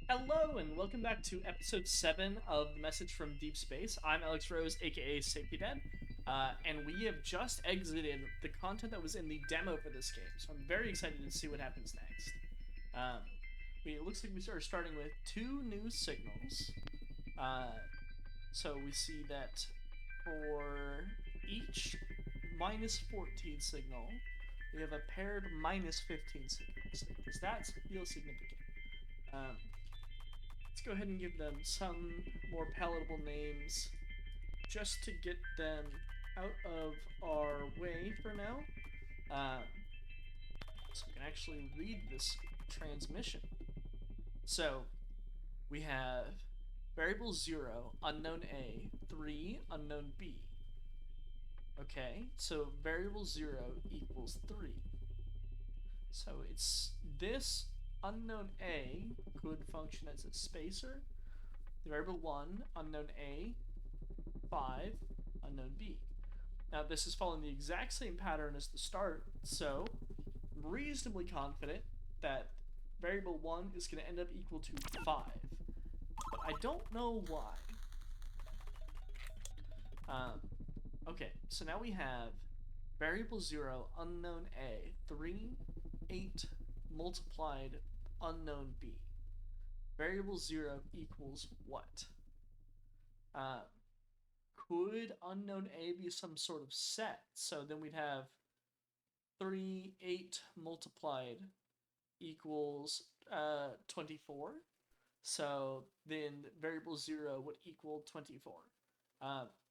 Hello and welcome back to episode 7 of The Message from Deep Space. I'm Alex Rose, aka Safety Dead, and we have just exited the content that was in the demo for this game, so I'm very excited to see what happens next. Um, it looks like we are starting with 2 new signals. So we see that for each minus 14 signal, we have a paired minus 15 signals. Does that feel significant? Um, Let's go ahead and give them some more palatable names just to get them out of our way for now. Um, so we can actually read this transmission. So we have variable 0, unknown A, 3, unknown B. Okay, so variable 0 equals 3. So it's this unknown A could function as a spacer. The variable 1, unknown A, 5, unknown B. Now this is following the exact same pattern as the start, so I'm reasonably confident that variable 1 is going to end up equal to 5. But I don't know why. Um, okay, so now we have variable 0, unknown A, 3, 8 multiplied unknown B. Variable 0 equals what? Um, could unknown A be some sort of set? So then we'd have 3, 8 multiplied equals 24. So then variable 0 would equal 24.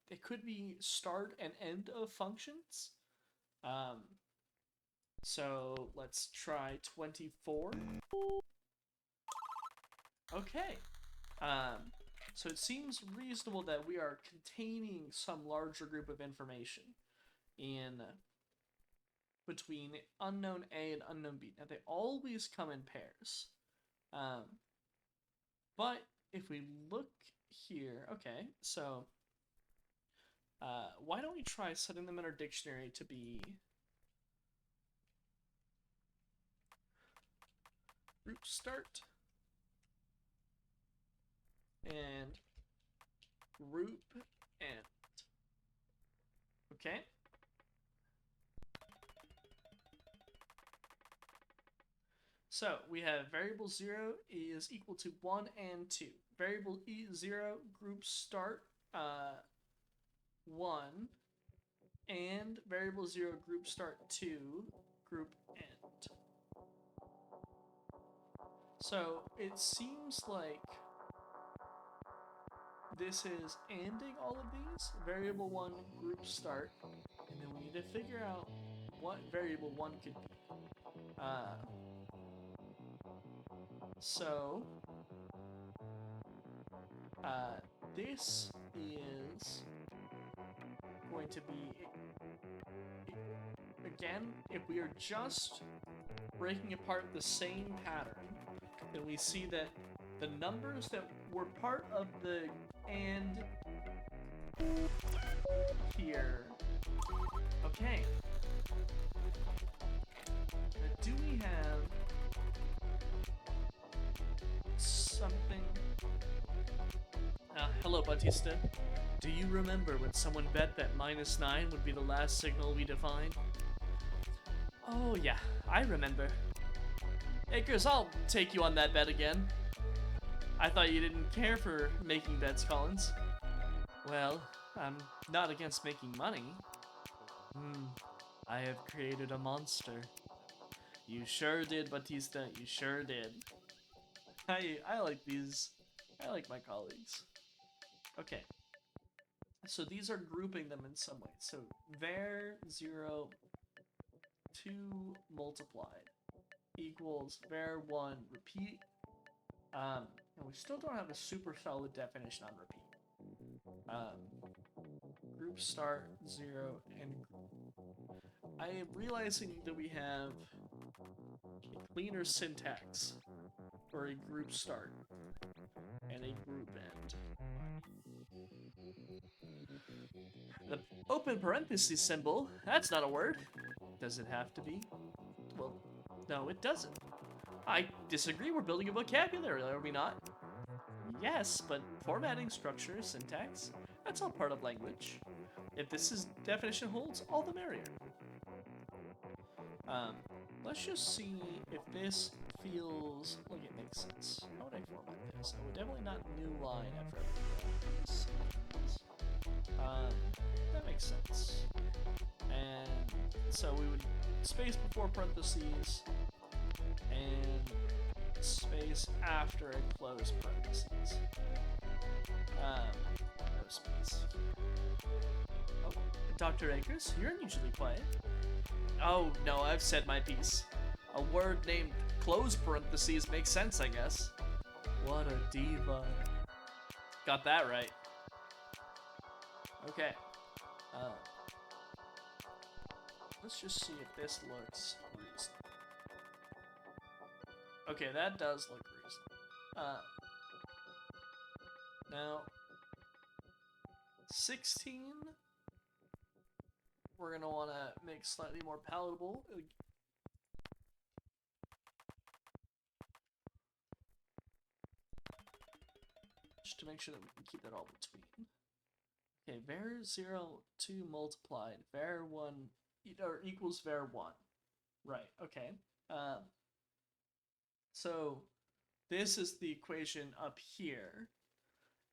It could be start and end of functions. Um, so let's try 24. Okay. Um, so it seems reasonable that we are containing some larger group of information in between unknown A and unknown B. Now they always come in pairs. Um, but if we look here, okay, so why don't we try setting them in our dictionary to be group start and group end. Okay. So we have variable 0 is equal to 1 and 2. Variable 0 group start 1 and variable 0 group start 2 group end. So it seems like this is anding all of these. Variable 1 group start, and then we need to figure out what variable 1 could be. Uh, so uh, this is going to be, again, if we are just breaking apart the same pattern, then we see that the numbers that were part of the and here. Okay. Now, do we have something? Hello, Batista. Do you remember when someone bet that -9 would be the last signal we defined? Oh yeah, I remember. Akers, I'll take you on that bet again. I thought you didn't care for making bets, Collins. Well, I'm not against making money. I have created a monster. You sure did, Batista, you sure did. I like these. I like my colleagues. Okay. So these are grouping them in some way. So var 0, 2 multiplied equals var 1 repeat. And we still don't have a super solid definition on repeat. Group start 0 and I am realizing that we have a cleaner syntax for a group start and a group end. The open parenthesis symbol, that's not a word. Does it have to be? Well, no, it doesn't. I disagree. We're building a vocabulary, are we not? Yes, but formatting, structure, syntax, that's all part of language. If this definition holds, all the merrier. Let's just see if this feels like it makes sense. How would I format this? I would definitely not new line after that makes sense. And so we would space before parentheses and space after a close parentheses. No space. Oh, Dr. Akers, you're unusually quiet. Oh, no, I've said my piece. A word named close parentheses makes sense, I guess. What a diva. Got that right. Okay. Let's just see if this looks reasonable. Okay, that does look reasonable. Now, 16... we're gonna want to make slightly more palatable. Just to make sure that we can keep that all between. Okay, var 0, 2 multiplied, var 1, or equals var 1. Right, okay. So this is the equation up here,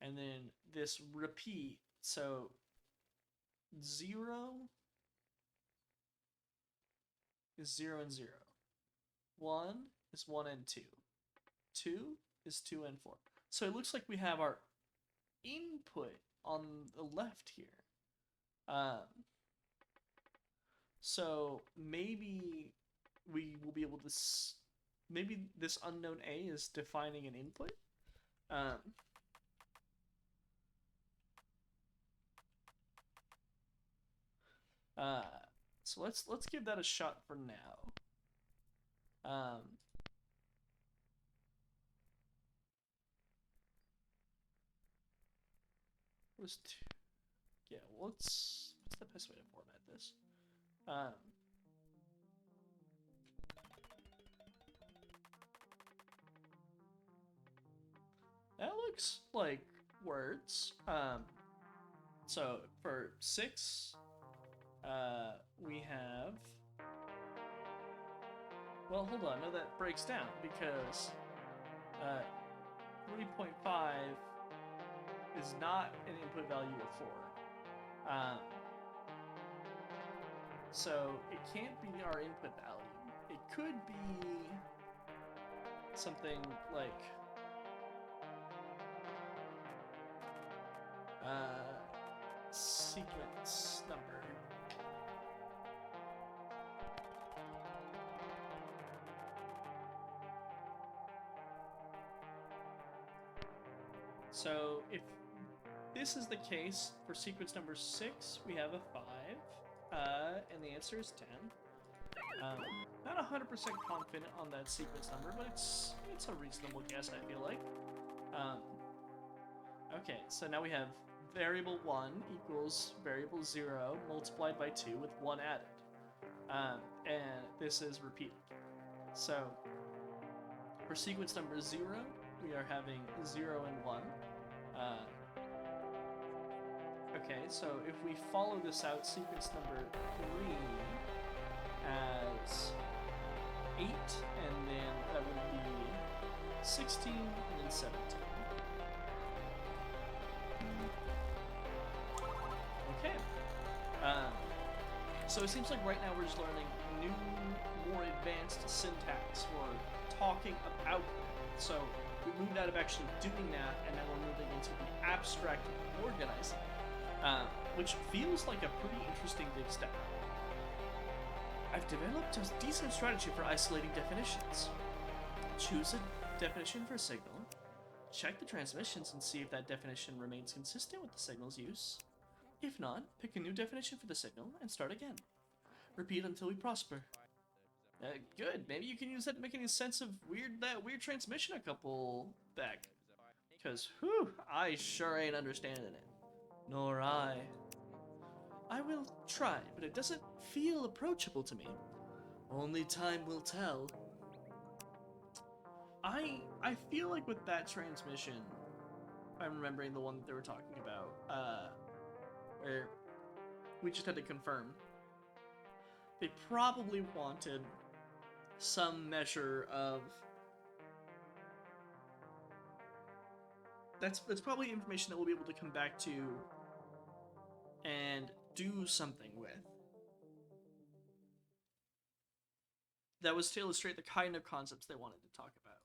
and then this repeat, so 0 is 0 and 0. 1 is 1 and 2. 2 is 2 and 4. So it looks like we have our input on the left here. So maybe we will be able to... maybe this unknown A is defining an input. So let's give that a shot for now. Was two? Yeah. What's the best way to format this? That looks like words. So for 6, we have... well, hold on. No, that breaks down because 3.5 is not an input value of 4. So it can't be our input value. It could be something like sequence number. So if this is the case for sequence number 6, we have a 5, and the answer is 10. Not 100% confident on that sequence number, but it's a reasonable guess, I feel like. Okay, so now we have variable 1 equals variable 0 multiplied by 2 with 1 added. And this is repeated. So for sequence number 0, we are having 0 and 1. Okay, so if we follow this out, sequence number 3 as 8, and then that would be 16, and then 17. Okay. So it seems like right now we're just learning new, more advanced syntax. We're talking about it. So we moved out of actually doing that, and now we're moving into the abstract organizing, which feels like a pretty interesting big step. I've developed a decent strategy for isolating definitions. Choose a definition for a signal, check the transmissions and see if that definition remains consistent with the signal's use. If not, pick a new definition for the signal and start again. Repeat until we prosper. Good. Maybe you can use that to make any sense of that weird transmission a couple back. Because, whew, I sure ain't understanding it. Nor I. I will try, but it doesn't feel approachable to me. Only time will tell. I feel like with that transmission, I'm remembering the one that they were talking about, where we just had to confirm. They probably wanted some measure of... That's probably information that we'll be able to come back to and do something with. That was to illustrate the kind of concepts they wanted to talk about.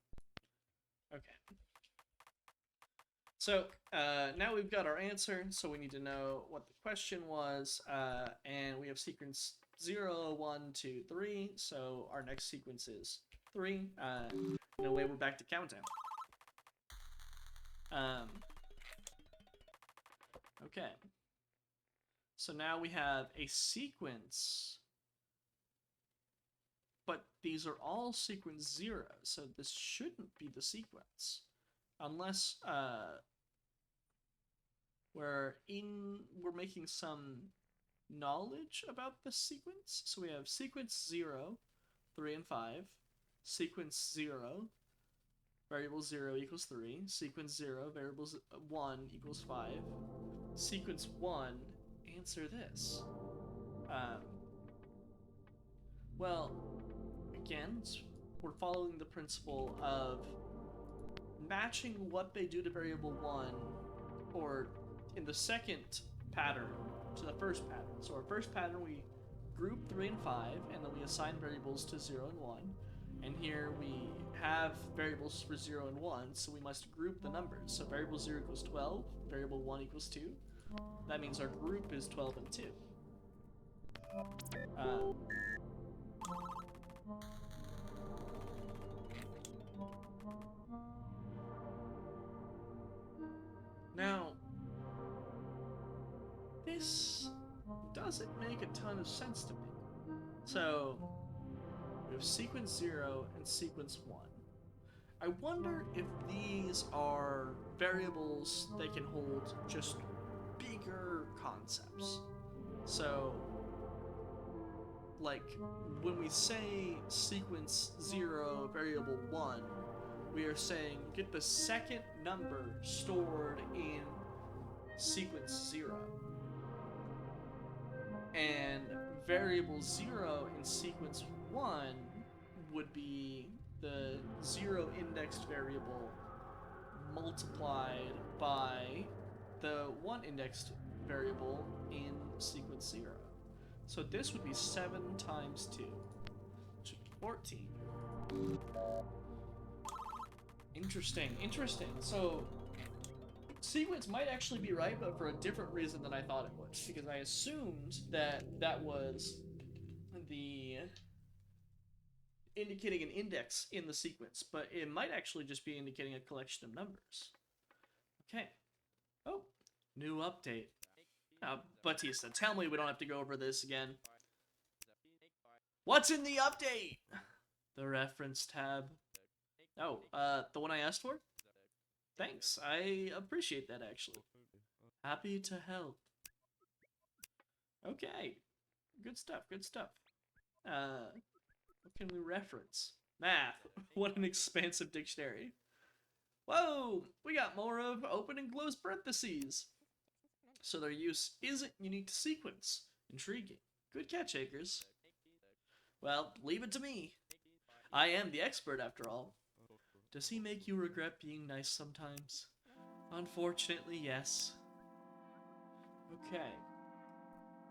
Okay. So, now we've got our answer, so we need to know what the question was, and we have sequence 0, 1, 2, 3, so our next sequence is 3. In a way, we're back to countdown. Okay. So now we have a sequence, but these are all sequence 0, so this shouldn't be the sequence. Unless, we're making some knowledge about the sequence. So we have sequence 0, 3, and 5. Sequence 0, variable 0 equals 3. Sequence 0, variable 1 equals 5. Sequence 1, answer this. Well, again, we're following the principle of matching what they do to variable 1, or in the second pattern, to the first pattern. So our first pattern, we group 3 and 5, and then we assign variables to 0 and 1. And here we have variables for 0 and 1, so we must group the numbers. So variable 0 equals 12, variable 1 equals 2. That means our group is 12 and 2. Now, this doesn't make a ton of sense to me. So, we have sequence 0 and sequence 1. I wonder if these are variables they can hold just bigger concepts. So, like, when we say sequence 0, variable 1, we are saying get the second number stored in sequence 0. And variable 0 in sequence 1 would be the 0 indexed variable multiplied by the 1 indexed variable in sequence 0. So this would be 7 times 2, which would be 14. Interesting, interesting. So sequence might actually be right, but for a different reason than I thought it was, because I assumed that that was the indicating an index in the sequence, but it might actually just be indicating a collection of numbers. Okay. Oh, new update. Batista, tell me we don't have to go over this again. What's in the update? The reference tab. Oh, the one I asked for? Thanks, I appreciate that, actually. Happy to help. Okay. Good stuff, good stuff. What can we reference? Math. What an expansive dictionary. Whoa! We got more of open and close parentheses. So their use isn't unique to sequence. Intriguing. Good catch, Akers. Well, leave it to me. I am the expert, after all. Does he make you regret being nice sometimes? Unfortunately, yes. Okay.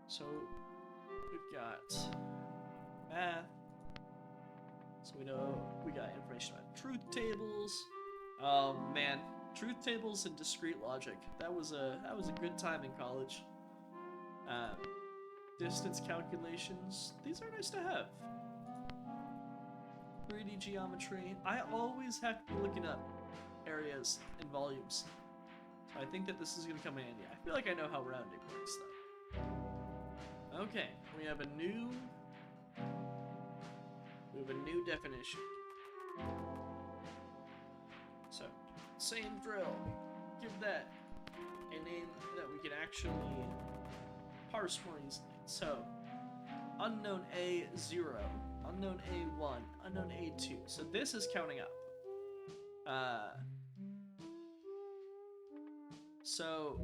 So, we've got math. So we know we got information about truth tables. Oh man, truth tables and discrete logic. That was a good time in college. Distance calculations. These are nice to have. 3D geometry. I always have to be looking up areas and volumes. So I think that this is going to come in handy. I feel like I know how rounding works, though. Okay, we have a new definition. So, same drill. Give that a name that we can actually parse more easily. So, unknown A0, unknown A1, unknown A2. So this is counting up. So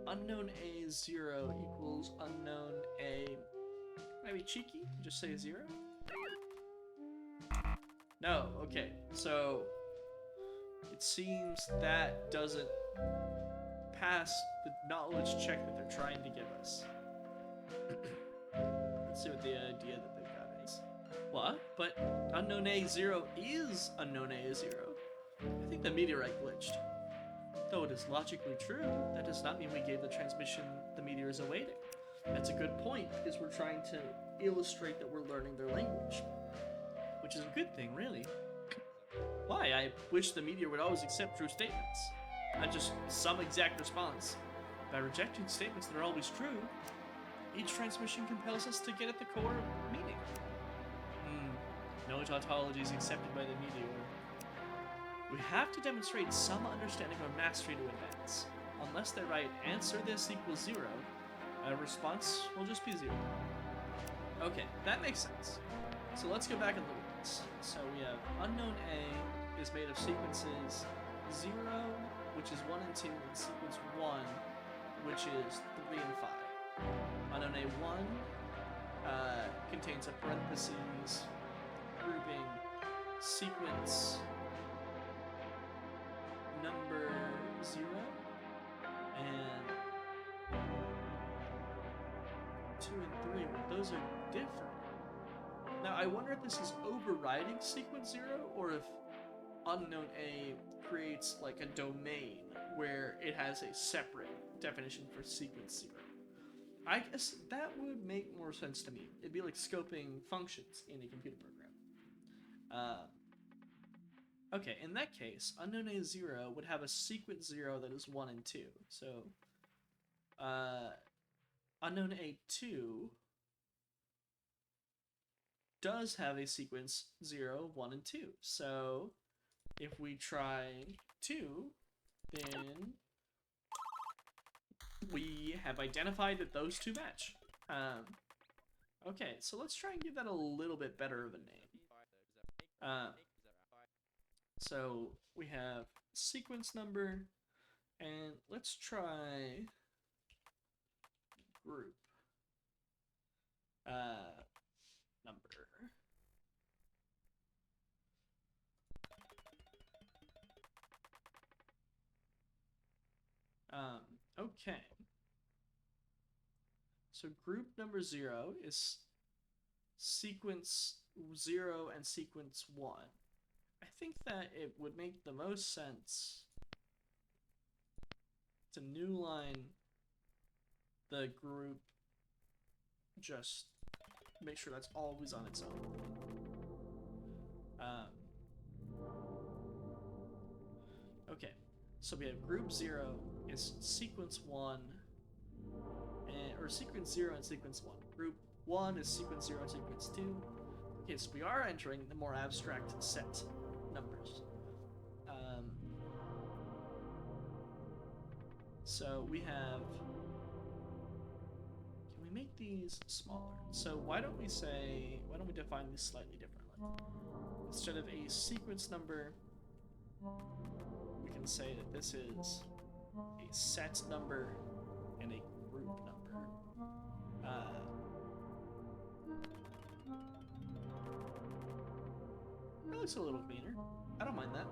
unknown A 0 equals unknown A. Maybe cheeky? Just say 0? No, okay. So it seems that doesn't pass the knowledge check that they're trying to give us. Let's see what the idea that they've got is. What? But unknown A0 is unknown A0. I think the meteorite glitched. Though it is logically true, that does not mean we gave the transmission the meteor is awaiting. That's a good point, because we're trying to illustrate that we're learning their language. Which is a good thing, really. Why? I wish the meteor would always accept true statements. Not just some exact response. By rejecting statements that are always true, each transmission compels us to get at the core meaning. No tautology is accepted by the meteor. We have to demonstrate some understanding or mastery to advance. Unless they write answer this equals 0, a response will just be 0. Okay, that makes sense. So let's go back and look at this. So we have unknown A is made of sequences 0, which is 1 and 2, and sequence 1, which is 3 and 5. Unknown A1 contains a parentheses grouping sequence number 0 and 2 and 3. Well, those are different. Now I wonder if this is overriding sequence 0 or if unknown A creates like a domain where it has a separate definition for sequence 0. I guess that would make more sense to me. It'd be like scoping functions in a computer program. Okay, in that case, unknown A0 would have a sequence 0 that is 1 and 2. So, unknown A2 does have a sequence 0, 1, and 2. So, if we try 2, then we have identified that those two match. Okay, so let's try and give that a little bit better of a name. So we have sequence number, and let's try group number. Okay. So group number 0 is sequence 0 and sequence 1. I think that it would make the most sense to new line the group, just make sure that's always on its own. Okay, so we have group 0 is sequence 1, or sequence 0 and sequence 1. Group 1 is sequence 0 and sequence 2. Okay, so we are entering the more abstract set numbers. So we have, can we make these smaller? So why don't we define these slightly differently? Instead of a sequence number, we can say that this is a set number and a group number. That looks a little cleaner. I don't mind that.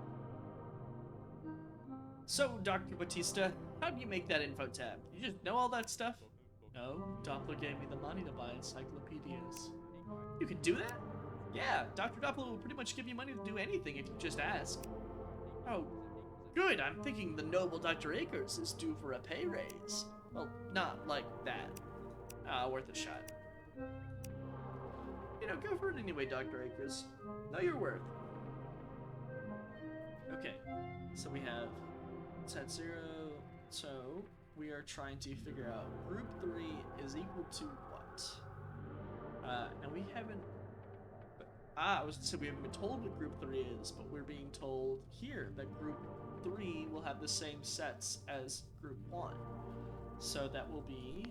So, Dr. Batista, how do you make that info tab? You just know all that stuff? No, Doppler gave me the money to buy encyclopedias. You can do that? Yeah, Dr. Doppler will pretty much give you money to do anything if you just ask. Oh, good, I'm thinking the noble Dr. Akers is due for a pay raise. Well, not like that. Worth a shot. You know, go for it anyway, Dr. Akers. Know your worth. Okay, so we have set 0, so we are trying to figure out group 3 is equal to what? And we haven't, we haven't been told what group 3 is, but we're being told here that group 3 will have the same sets as group 1. So that will be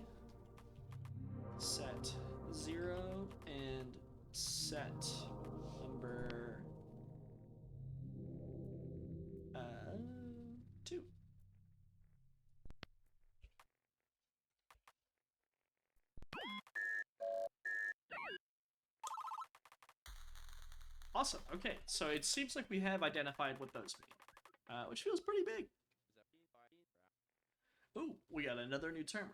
set 0 and set number 2. Awesome. Okay, so it seems like we have identified what those mean, which feels pretty big. Ooh, we got another new term.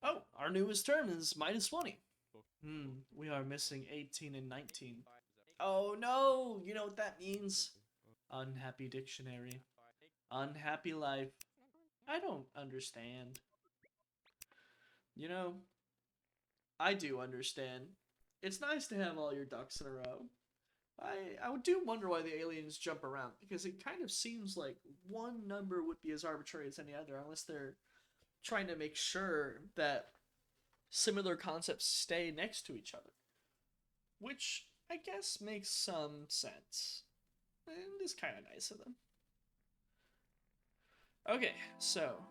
Oh, our newest term is -20. We are missing 18 and 19. Oh no, you know what that means? Unhappy dictionary. Unhappy life. I don't understand. You know, I do understand. It's nice to have all your ducks in a row. I do wonder why the aliens jump around, because it kind of seems like one number would be as arbitrary as any other, unless they're trying to make sure that similar concepts stay next to each other. Which I guess makes some sense. And is kind of nice of them. Okay, so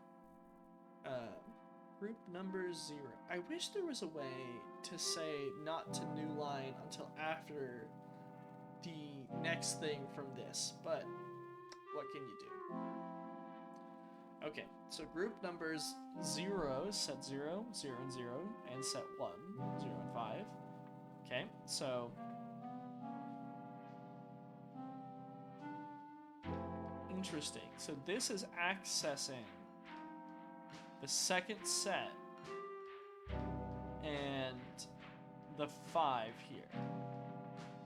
group number 0. I wish there was a way to say not to new line until after the next thing from this, but what can you do? Okay, so group numbers 0, set 0, 0 and 0, and set 1, 0 and 5. Okay, so interesting. So this is accessing the second set and the 5 here.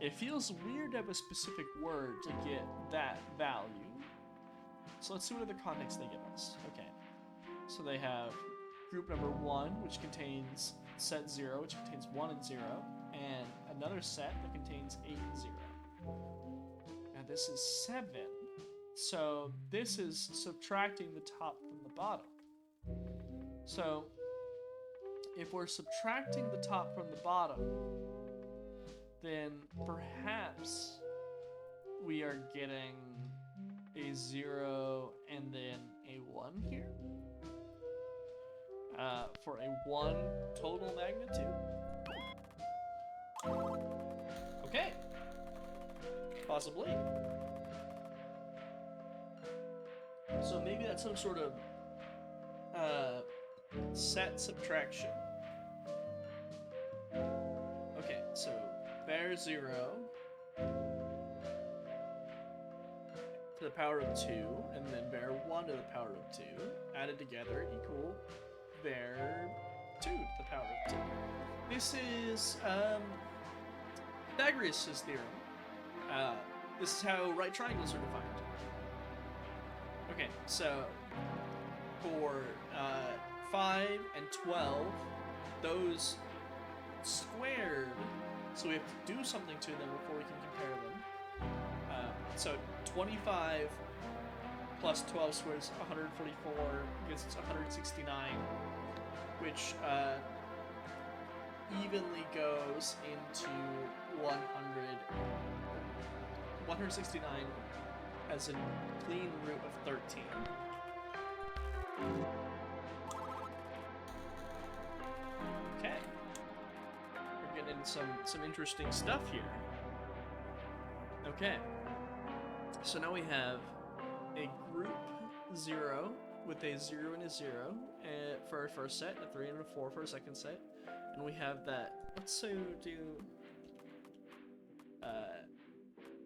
It feels weird to have a specific word to get that value. So let's see what other context they give us. Okay, so they have group number 1, which contains set 0, which contains 1 and 0, and another set that contains 8 and 0. Now this is 7. So this is subtracting the top from the bottom. So if we're subtracting the top from the bottom, then perhaps we are getting a 0 and then a 1 here. For a 1 total magnitude. Okay. Possibly. So maybe that's some sort of set subtraction. Okay, so var 0 to the power of 2, and then var 1 to the power of 2, added together equal var 2 to the power of 2. This is Pythagoras' theorem. This is how right triangles are defined. Okay, so for 5 and 12, those squared, so we have to do something to them before we can compare them. So 25 plus 12 squares, 144, gives us 169, which evenly goes into 169 as a clean root of 13. Okay. We're getting some interesting stuff here. Okay. So now we have a group 0 with a 0 and a 0 for our first set, a 3 and a 4 for our second set. And we have that, let's say we do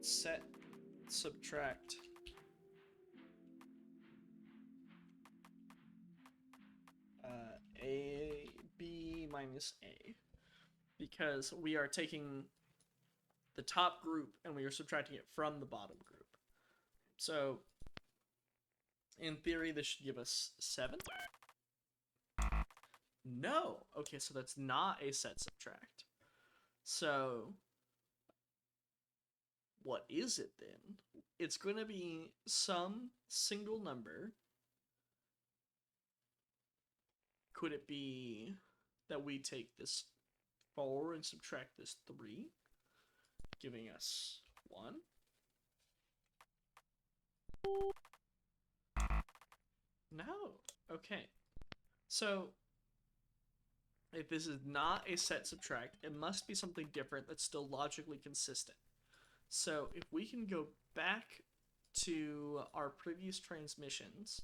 set subtract a b minus a, because we are taking the top group and we are subtracting it from the bottom group. So in theory this should give us 7. No. Okay, so that's not a set subtract. So what is it then? It's going to be some single number. Could it be that we take this 4 and subtract this 3, giving us 1? No. Okay. So If this is not a set subtract, it must be something different that's still logically consistent. So if we can go back to our previous transmissions,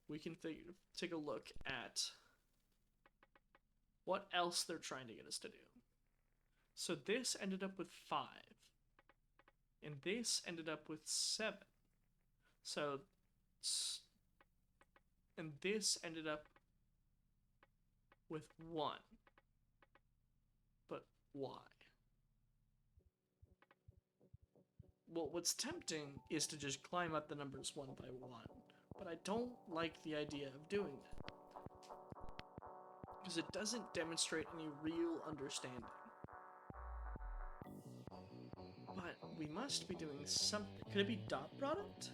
we can take a look at what else they're trying to get us to do. So this ended up with 5. And this ended up with 7. So, and this ended up with 1. But why? Well, what's tempting is to just climb up the numbers one by one, but I don't like the idea of doing that, because it doesn't demonstrate any real understanding. But we must be doing something. Could it be dot product?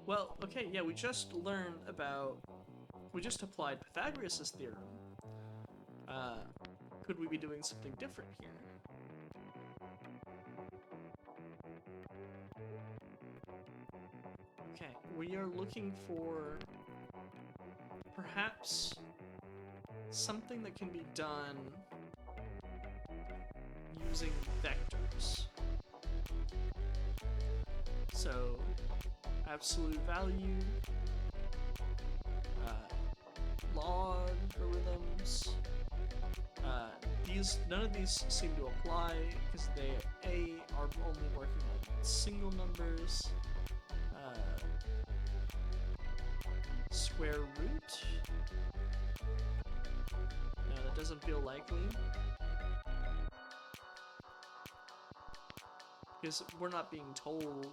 Well, okay, yeah, we just applied Pythagoras' theorem. Could we be doing something different here? Okay, we are looking for perhaps something that can be done using vectors. So, absolute value, logarithms. None of these seem to apply because they are only working on single numbers. Square root. No, that doesn't feel likely. Because we're not being told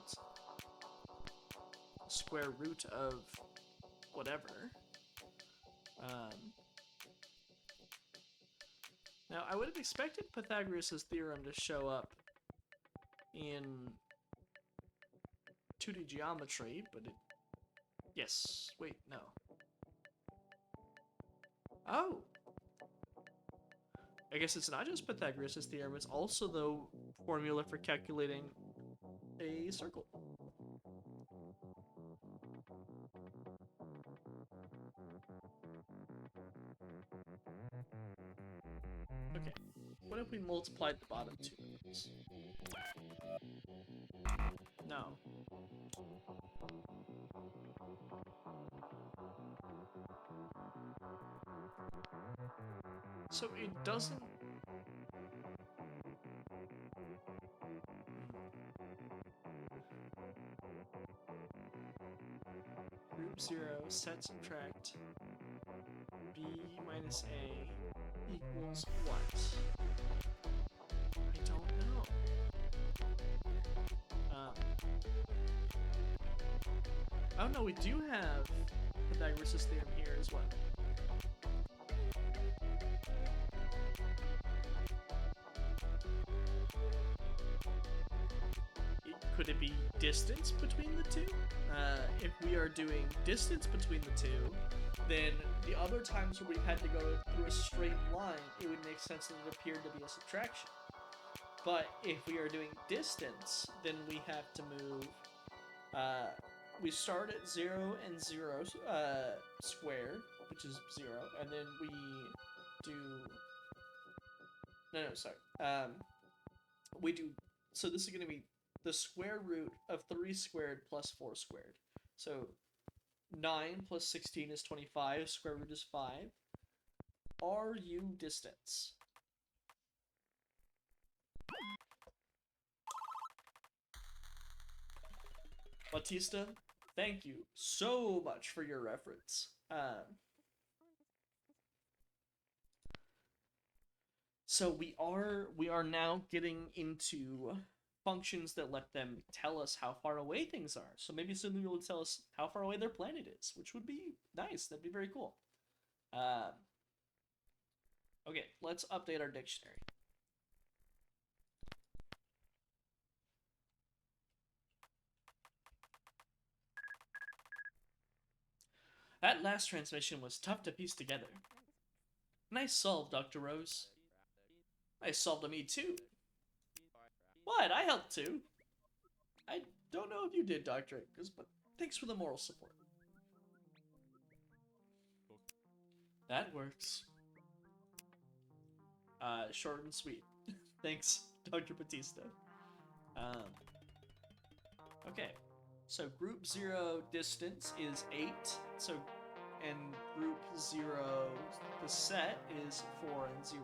square root of whatever. Now, I would have expected Pythagoras' theorem to show up in 2D geometry, but it... Yes. Wait, no. Oh! I guess it's not just Pythagoras' theorem, it's also the formula for calculating a circle. Okay, what if we multiplied the bottom two numbers? No. So it doesn't... Group 0, set subtract b minus a equals what? I don't know. Oh no, we do have Pythagoras' theorem here as well. Could it be distance between the two? If we are doing distance between the two, then the other times where we've had to go through a straight line, it would make sense that it appeared to be a subtraction. But if we are doing distance, then we have to move... we start at 0 and 0 squared, which is 0, and then we do... No, sorry. We do... So this is going to be the square root of 3 squared plus 4 squared. So 9 plus 16 is 25, square root is 5. Are you distance? Batista, thank you so much for your reference. So we are now getting into functions that let them tell us how far away things are. So maybe soon they'll tell us how far away their planet is, which would be nice. That'd be very cool. Okay, let's update our dictionary. That last transmission was tough to piece together. Nice solve, Dr. Rose. Nice solve to me, too. What? I helped, too. I don't know if you did, Dr. Akers, but thanks for the moral support. That works. Short and sweet. Thanks, Dr. Batista. Okay, so group 0 distance is 8. So, and group 0, the set is 4 and 0.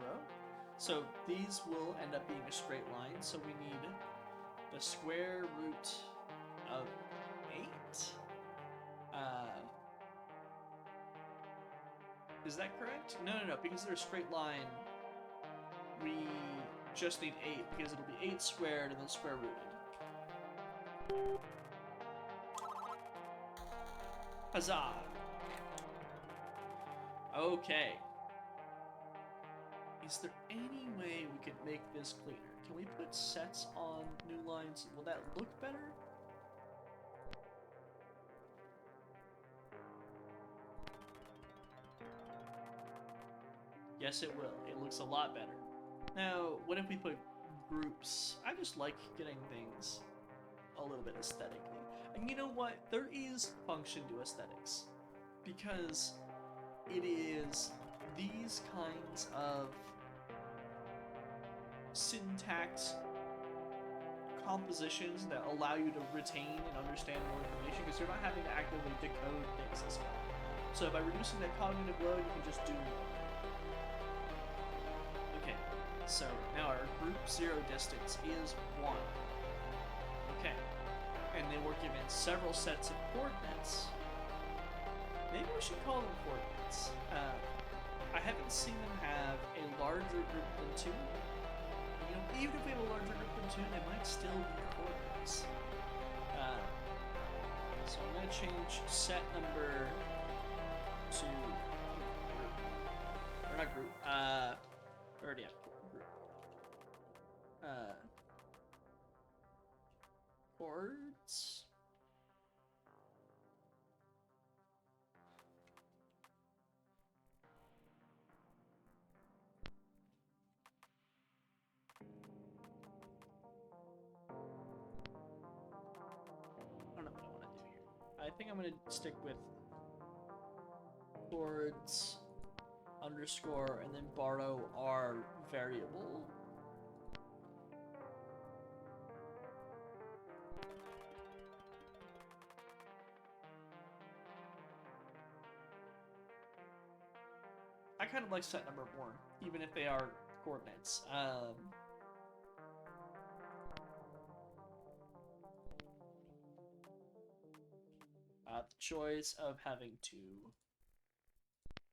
So these will end up being a straight line. So we need the square root of 8. Is that correct? No, because they're a straight line, we just need 8, because it'll be 8 squared and then square rooted. Huzzah! Okay. Is there any way we could make this cleaner? Can we put sets on new lines? Will that look better? Yes, it will. It looks a lot better. Now, what if we put groups? I just like getting things a little bit aesthetically. And you know what? There is function to aesthetics. Because it is these kinds of syntax compositions that allow you to retain and understand more information, because you're not having to actively decode things as well. So by reducing that cognitive load, you can just do more. Okay, so now our group 0 distance is 1. Okay, and then we're given several sets of coordinates. Maybe we should call them coordinates. I haven't seen them have a larger group than 2. You know, even if we have a larger group than 2, they might still be coordinates. So I'm going to change set number to group. Or not group. Or yeah, group. Chords. I don't know what I want to do here. I think I'm going to stick with chords underscore and then borrow our variable. I kind of like set number more, even if they are coordinates. The choice of having to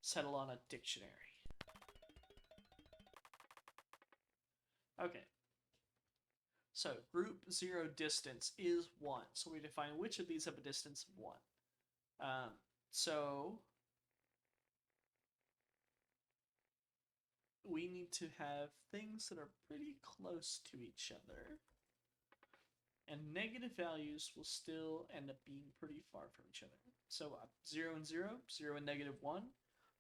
settle on a dictionary. Okay. So group 0 distance is 1. So we define which of these have a distance of 1. So we need to have things that are pretty close to each other. And negative values will still end up being pretty far from each other. So 0 and 0, 0 and negative 1.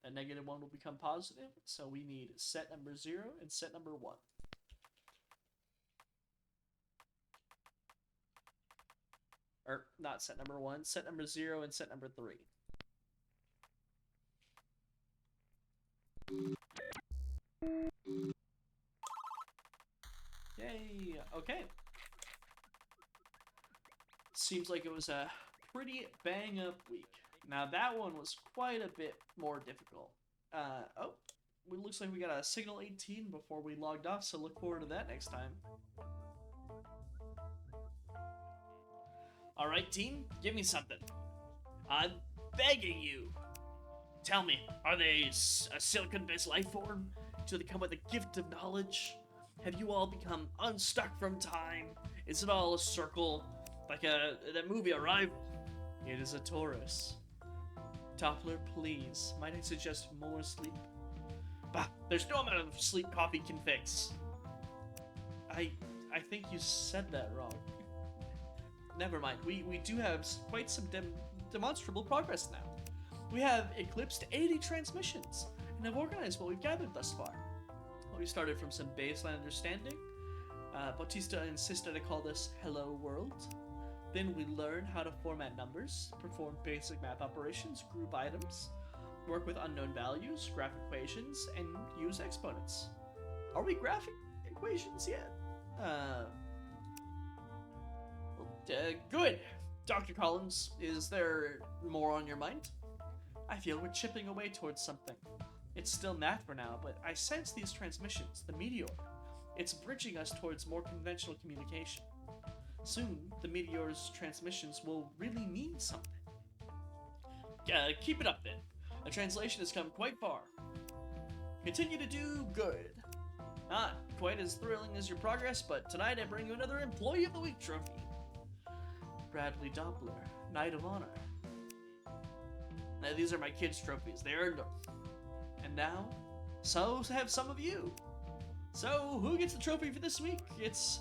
That negative 1 will become positive. So we need set number 0 and set number 1. Or not set number 1, set number 0 and set number 3. Yay! Okay. Seems like it was a pretty bang-up week. Now that one was quite a bit more difficult. Oh, it looks like we got a signal 18 before we logged off, so look forward to that next time. Alright, team, give me something. I'm begging you. Tell me, are they a silicon-based life form? Do they come with a gift of knowledge? Have you all become unstuck from time? Is it all a circle? Like that movie Arrival? It is a torus. Toppler, please. Might I suggest more sleep? Bah, there's no amount of sleep coffee can fix. I think you said that wrong. Never mind. We do have quite some demonstrable progress now. We have eclipsed 80 transmissions and have organized what we've gathered thus far. We started from some baseline understanding. Bautista insisted I call this Hello World. Then we learn how to format numbers, perform basic math operations, group items, work with unknown values, graph equations, and use exponents. Are we graphing equations yet? Good. Dr. Collins, is there more on your mind? I feel we're chipping away towards something. It's still math for now, but I sense these transmissions, the meteor. It's bridging us towards more conventional communication. Soon, the meteor's transmissions will really mean something. Keep it up then. The translation has come quite far. Continue to do good. Not quite as thrilling as your progress, but tonight I bring you another Employee of the Week trophy. Bradley Doppler, Knight of Honor. Now, these are my kids' trophies. They earned them. And now, so have some of you. So, who gets the trophy for this week? It's...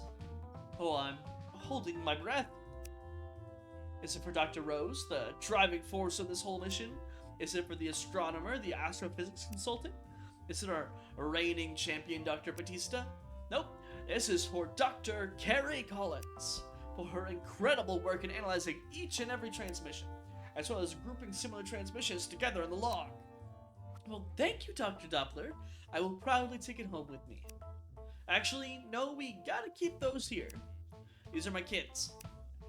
Oh, I'm holding my breath. Is it for Dr. Rose, the driving force of this whole mission? Is it for the astronomer, the astrophysics consultant? Is it our reigning champion, Dr. Batista? Nope. This is for Dr. Carrie Collins, for her incredible work in analyzing each and every transmission, as well as grouping similar transmissions together in the log. Well, thank you, Dr. Doppler. I will proudly take it home with me. Actually, no, we gotta keep those here. These are my kids.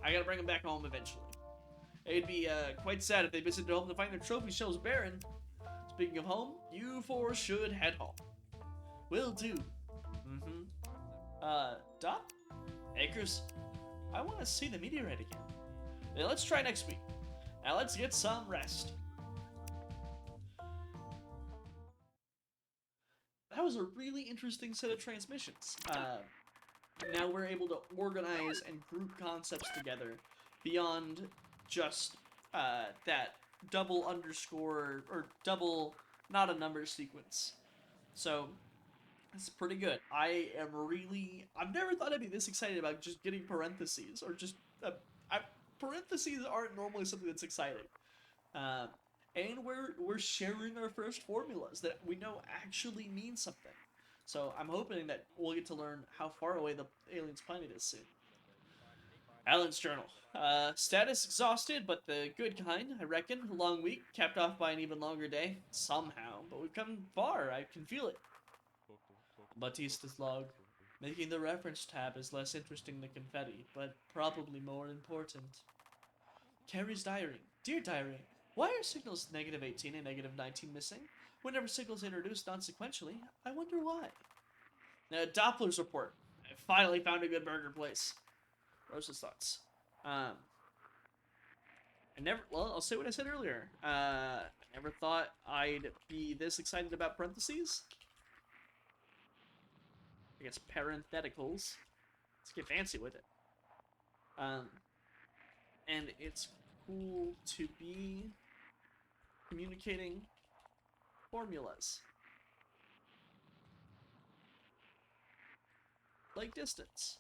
I gotta bring them back home eventually. It'd be quite sad if they visited home to find their trophy shelves barren. Speaking of home, you four should head home. Will do. Doc? Akers? I want to see the meteorite again. Yeah, let's try next week. Now let's get some rest. That was a really interesting set of transmissions. Now we're able to organize and group concepts together beyond just that double underscore or double not a number sequence. So it's pretty good. I've never thought I'd be this excited about just getting parentheses or just parentheses aren't normally something that's exciting. And we're sharing our first formulas that we know actually mean something. So I'm hoping that we'll get to learn how far away the alien's planet is soon. Alan's journal. Status exhausted, but the good kind, I reckon. A long week, capped off by an even longer day. Somehow. But we've come far, I can feel it. Batista's log. Making the reference tab is less interesting than confetti, but probably more important. Carrie's diary. Dear diary, why are signals -18 and -19 missing? Whenever signals introduced non-sequentially, I wonder why. Doppler's report. I finally found a good burger place. Rose's thoughts. I'll say what I said earlier. I never thought I'd be this excited about parentheses. I guess parentheticals. Let's get fancy with it. And it's cool to be communicating formulas. Like distance.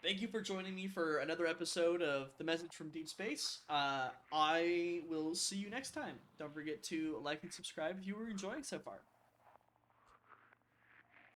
Thank you for joining me for another episode of The Message from Deep Space. I will see you next time. Don't forget to like and subscribe if you were enjoying so far.